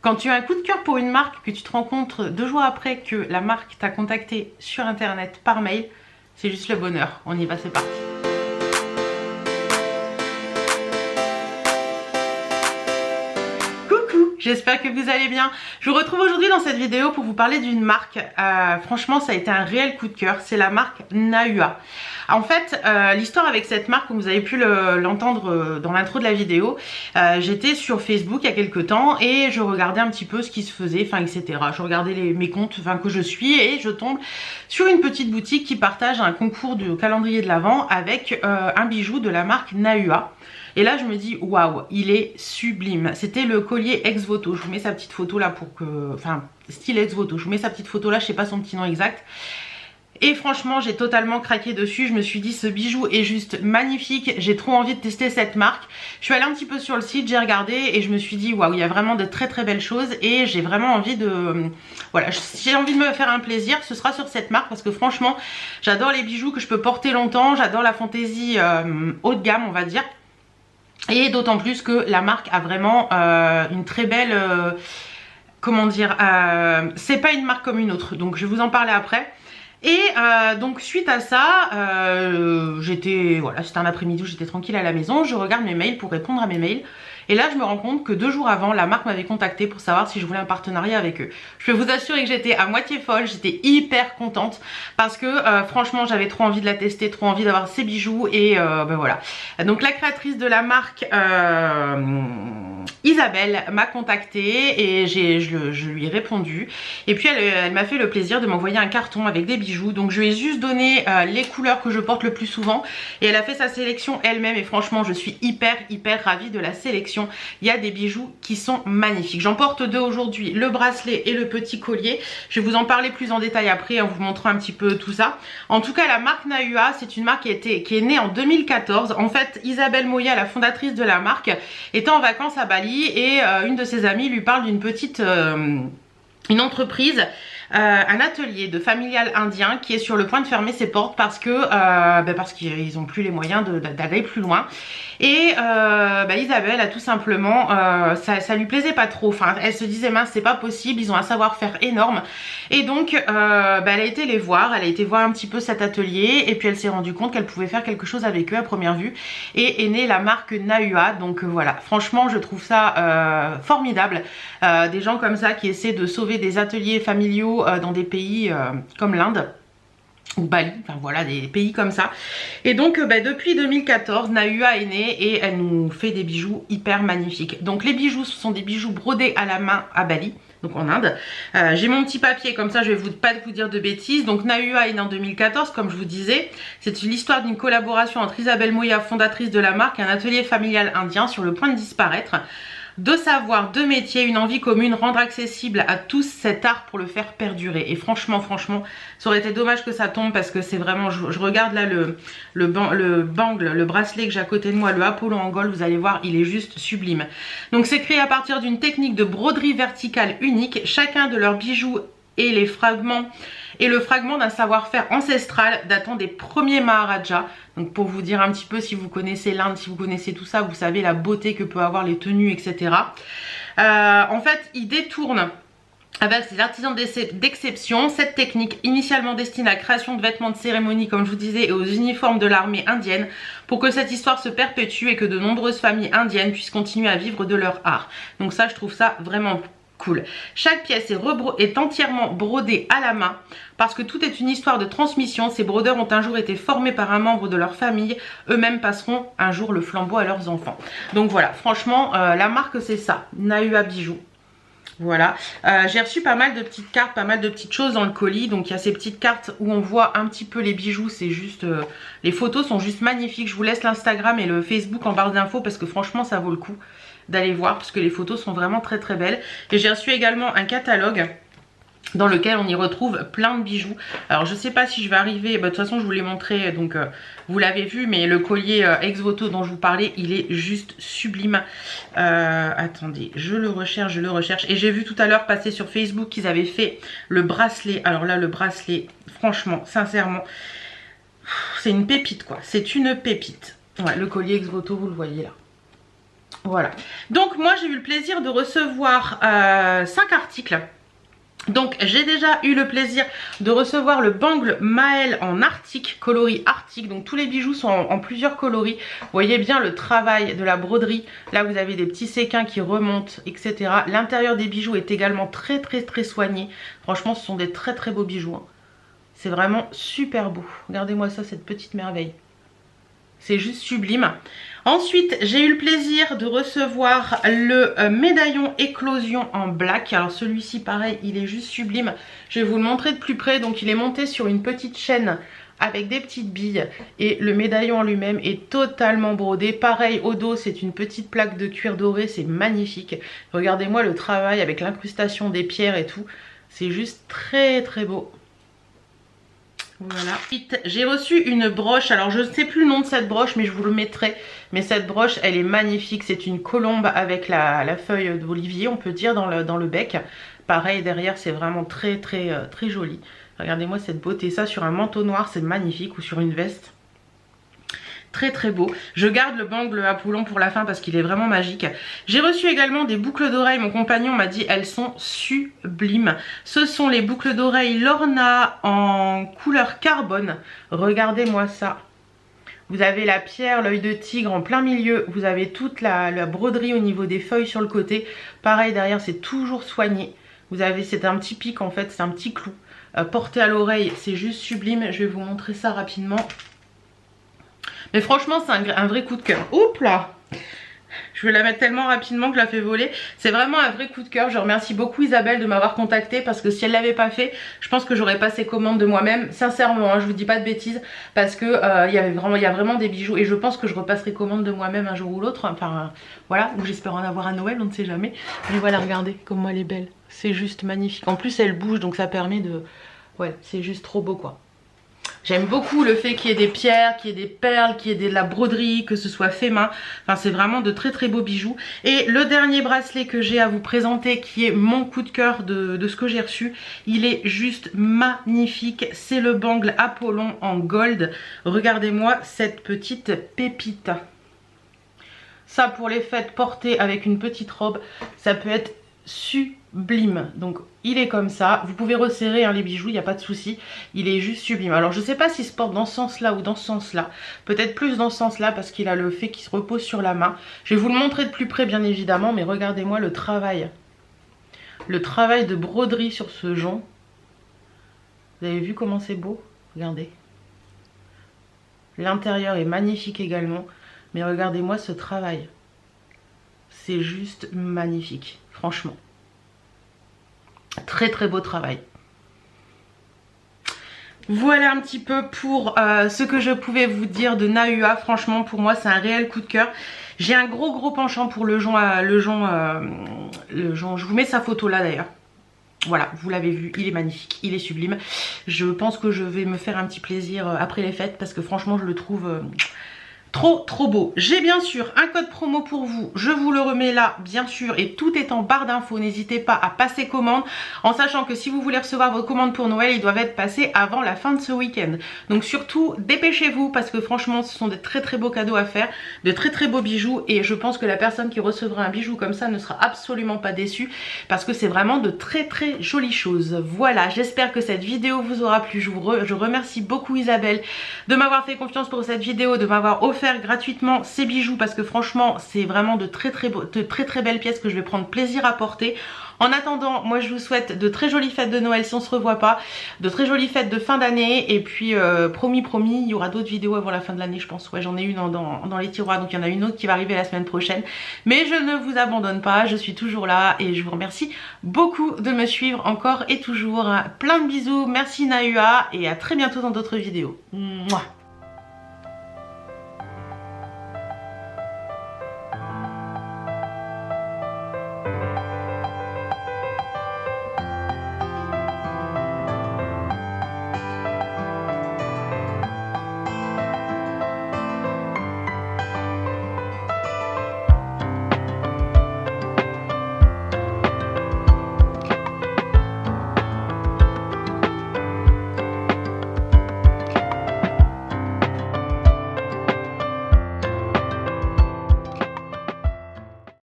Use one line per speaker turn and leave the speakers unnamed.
Quand tu as un coup de cœur pour une marque, que tu te rends compte 2 jours après que la marque t'a contacté sur internet par mail, c'est juste le bonheur. On y va, c'est parti. J'espère que vous allez bien. Je vous retrouve aujourd'hui dans cette vidéo pour vous parler d'une marque. Franchement, ça a été un réel coup de cœur. C'est la marque Nahua. En fait, l'histoire avec cette marque, comme vous avez pu l'entendre dans l'intro de la vidéo, j'étais sur Facebook il y a quelques temps et je regardais un petit peu ce qui se faisait, enfin etc. Je regardais mes comptes que je suis et je tombe sur une petite boutique qui partage un concours de calendrier de l'Avent avec un bijou de la marque Nahua. Et là je me dis waouh, il est sublime. C'était le collier ex voto. Je vous mets sa petite photo là pour que... Enfin, style ex voto. Je vous mets sa petite photo là, je sais pas son petit nom exact. Et franchement j'ai totalement craqué dessus. Je me suis dit ce bijou est juste magnifique. J'ai trop envie de tester cette marque. Je suis allée un petit peu sur le site, j'ai regardé et je me suis dit waouh, il y a vraiment de très très belles choses. Et j'ai vraiment envie de... Voilà, si j'ai envie de me faire un plaisir, ce sera sur cette marque. Parce que franchement j'adore les bijoux que je peux porter longtemps. J'adore la fantaisie haut de gamme on va dire. Et d'autant plus que la marque a vraiment une très belle... comment dire, c'est pas une marque comme une autre. Donc je vais vous en parler après. Et donc suite à ça, j'étais, voilà, c'était un après-midi où j'étais tranquille à la maison. Je regarde mes mails pour répondre à mes mails. Et là je me rends compte que 2 jours avant, la marque m'avait contacté pour savoir si je voulais un partenariat avec eux. Je peux vous assurer que j'étais à moitié folle, j'étais hyper contente parce que franchement j'avais trop envie de la tester, trop envie d'avoir ces bijoux et ben voilà. Donc la créatrice de la marque Isabelle m'a contactée et je lui ai répondu. Et puis elle m'a fait le plaisir de m'envoyer un carton avec des bijoux. Donc je lui ai juste donné les couleurs que je porte le plus souvent et elle a fait sa sélection elle-même et franchement je suis hyper ravie de la sélection. Il y a des bijoux qui sont magnifiques. J'en porte 2 aujourd'hui, le bracelet et le petit collier. Je vais vous en parler plus en détail après en vous montrant un petit peu tout ça. En tout cas la marque Nahua, c'est une marque qui est née en 2014. En fait Isabelle Moya, la fondatrice de la marque, était en vacances à Bali et une de ses amies lui parle d'une petite... une entreprise, un atelier de familial indien qui est sur le point de fermer ses portes parce qu'ils n'ont plus les moyens d'aller plus loin. Et Isabelle a tout simplement, ça lui plaisait pas trop. Enfin, elle se disait mince, c'est pas possible, ils ont un savoir-faire énorme. Et donc, elle a été les voir, elle a été voir un petit peu cet atelier et puis elle s'est rendue compte qu'elle pouvait faire quelque chose avec eux à première vue. Et est née la marque Nahua. Donc voilà, franchement, je trouve ça formidable. Des gens comme ça qui essaient de sauver des ateliers familiaux dans des pays comme l'Inde ou Bali, enfin voilà, des pays comme ça. Et donc depuis 2014 Nahua est née et elle nous fait des bijoux hyper magnifiques. Donc les bijoux, ce sont des bijoux brodés à la main à Bali, donc en Inde. J'ai mon petit papier, comme ça je vais pas vous dire de bêtises. Donc Nahua est née en 2014 comme je vous disais. C'est l'histoire d'une collaboration entre Isabelle Moya, fondatrice de la marque, et un atelier familial indien sur le point de disparaître. 2 savoirs, 2 métiers, une envie commune, rendre accessible à tous cet art pour le faire perdurer. Et franchement, ça aurait été dommage que ça tombe parce que c'est vraiment, je regarde là le bangle, le bracelet que j'ai à côté de moi, le Apollo en gold, vous allez voir, il est juste sublime. Donc c'est créé à partir d'une technique de broderie verticale unique. Chacun de leurs bijoux et le fragment d'un savoir-faire ancestral datant des premiers Maharajas. Donc pour vous dire un petit peu, si vous connaissez l'Inde, si vous connaissez tout ça, vous savez la beauté que peut avoir les tenues, etc. En fait, ils détournent avec ces artisans d'exception cette technique initialement destinée à la création de vêtements de cérémonie, comme je vous disais, et aux uniformes de l'armée indienne, pour que cette histoire se perpétue et que de nombreuses familles indiennes puissent continuer à vivre de leur art. Donc ça, je trouve ça vraiment cool. Chaque pièce est entièrement brodée à la main parce que tout est une histoire de transmission. Ces brodeurs ont un jour été formés par un membre de leur famille. Eux-mêmes passeront un jour le flambeau à leurs enfants. Donc voilà, franchement, la marque c'est ça, Nahua Bijoux. Voilà, j'ai reçu pas mal de petites cartes, pas mal de petites choses dans le colis. Donc il y a ces petites cartes où on voit un petit peu les bijoux. C'est juste, les photos sont juste magnifiques. Je vous laisse l'Instagram et le Facebook en barre d'infos parce que franchement ça vaut le coup d'aller voir parce que les photos sont vraiment très belles. Et j'ai reçu également un catalogue dans lequel on y retrouve plein de bijoux. Alors je sais pas si je vais arriver, de toute façon je vous l'ai montré, donc vous l'avez vu, mais le collier ex voto dont je vous parlais, il est juste sublime. Attendez, je le recherche, et j'ai vu tout à l'heure passer sur Facebook qu'ils avaient fait le bracelet. Alors là le bracelet, franchement, sincèrement, c'est une pépite quoi, c'est une pépite. Ouais, le collier ex voto, vous le voyez là. Voilà. Donc moi j'ai eu le plaisir de recevoir 5 articles. Donc j'ai déjà eu le plaisir de recevoir le bangle Maëlle en arctique, coloris arctique. Donc tous les bijoux sont en plusieurs coloris. Vous voyez bien le travail de la broderie. Là vous avez des petits séquins qui remontent, etc. L'intérieur des bijoux est également très soigné. Franchement ce sont des très beaux bijoux, hein. C'est vraiment super beau. Regardez-moi ça, cette petite merveille. C'est juste sublime. Ensuite, j'ai eu le plaisir de recevoir le médaillon éclosion en black. Alors celui-ci, pareil, il est juste sublime. Je vais vous le montrer de plus près. Donc il est monté sur une petite chaîne avec des petites billes. Et le médaillon en lui-même est totalement brodé. Pareil, au dos, c'est une petite plaque de cuir doré. C'est magnifique. Regardez-moi le travail avec l'incrustation des pierres et tout. C'est juste très beau. Voilà. J'ai reçu une broche, alors je ne sais plus le nom de cette broche mais je vous le mettrai. Mais cette broche elle est magnifique, c'est une colombe avec la feuille d'olivier on peut dire dans le bec. Pareil derrière c'est vraiment très joli. Regardez-moi cette beauté, ça sur un manteau noir c'est magnifique ou sur une veste. Très beau. Je garde le bangle Apollon pour la fin parce qu'il est vraiment magique. J'ai reçu également des boucles d'oreilles. Mon compagnon m'a dit elles sont sublimes. Ce sont les boucles d'oreilles Lorna en couleur carbone. Regardez-moi ça. Vous avez la pierre, l'œil de tigre en plein milieu. Vous avez toute la broderie au niveau des feuilles sur le côté. Pareil derrière c'est toujours soigné. Vous avez, c'est un petit pic en fait, c'est un petit clou. Porté à l'oreille, c'est juste sublime. Je vais vous montrer ça rapidement. Mais franchement c'est un vrai coup de cœur. Oups là, je vais la mettre tellement rapidement que je la fais voler. C'est vraiment un vrai coup de cœur. Je remercie beaucoup Isabelle de m'avoir contactée parce que si elle l'avait pas fait, je pense que j'aurais passé commande de moi-même. Sincèrement, hein, je vous dis pas de bêtises parce que il y a vraiment des bijoux et je pense que je repasserai commande de moi-même un jour ou l'autre. Enfin voilà, ou j'espère en avoir à Noël, on ne sait jamais. Mais voilà, regardez comment elle est belle. C'est juste magnifique. En plus elle bouge donc ça permet de... Ouais, c'est juste trop beau quoi. J'aime beaucoup le fait qu'il y ait des pierres, qu'il y ait des perles, qu'il y ait de la broderie, que ce soit fait main. Enfin, c'est vraiment de très beaux bijoux. Et le dernier bracelet que j'ai à vous présenter, qui est mon coup de cœur de ce que j'ai reçu, il est juste magnifique. C'est le bangle Apollon en gold. Regardez-moi cette petite pépite. Ça, pour les fêtes portées avec une petite robe, ça peut être sublime. Donc il est comme ça, vous pouvez resserrer hein, les bijoux, il n'y a pas de souci, il est juste sublime. Alors je sais pas s'il se porte dans ce sens là ou dans ce sens là, peut-être plus dans ce sens là parce qu'il a le fait qu'il se repose sur la main. Je vais vous le montrer de plus près bien évidemment, mais regardez-moi le travail de broderie sur ce jonc. Vous avez vu comment c'est beau? Regardez, l'intérieur est magnifique également, mais regardez-moi ce travail, c'est juste magnifique. Franchement, très beau travail. Voilà un petit peu pour ce que je pouvais vous dire de Nahua. Franchement pour moi c'est un réel coup de cœur. J'ai un gros penchant pour le jonc, je vous mets sa photo là d'ailleurs. Voilà, vous l'avez vu, il est magnifique, il est sublime. Je pense que je vais me faire un petit plaisir après les fêtes parce que franchement je le trouve... trop beau. J'ai bien sûr un code promo pour vous, je vous le remets là bien sûr et tout est en barre d'infos. N'hésitez pas à passer commande en sachant que si vous voulez recevoir vos commandes pour Noël, ils doivent être passés avant la fin de ce week-end. Donc surtout dépêchez-vous parce que franchement ce sont des très beaux cadeaux à faire, de très beaux bijoux et je pense que la personne qui recevra un bijou comme ça ne sera absolument pas déçue parce que c'est vraiment de très jolies choses. Voilà, j'espère que cette vidéo vous aura plu. Je remercie beaucoup Isabelle de m'avoir fait confiance pour cette vidéo, de m'avoir offert gratuitement ces bijoux parce que franchement c'est vraiment de très belles pièces que je vais prendre plaisir à porter. En attendant, moi je vous souhaite de très jolies fêtes de Noël si on se revoit pas, de très jolies fêtes de fin d'année et puis promis, il y aura d'autres vidéos avant la fin de l'année je pense. Ouais, j'en ai une dans les tiroirs donc il y en a une autre qui va arriver la semaine prochaine. Mais je ne vous abandonne pas, je suis toujours là et je vous remercie beaucoup de me suivre encore et toujours. Plein de bisous, merci Nahua et à très bientôt dans d'autres vidéos. Mouah.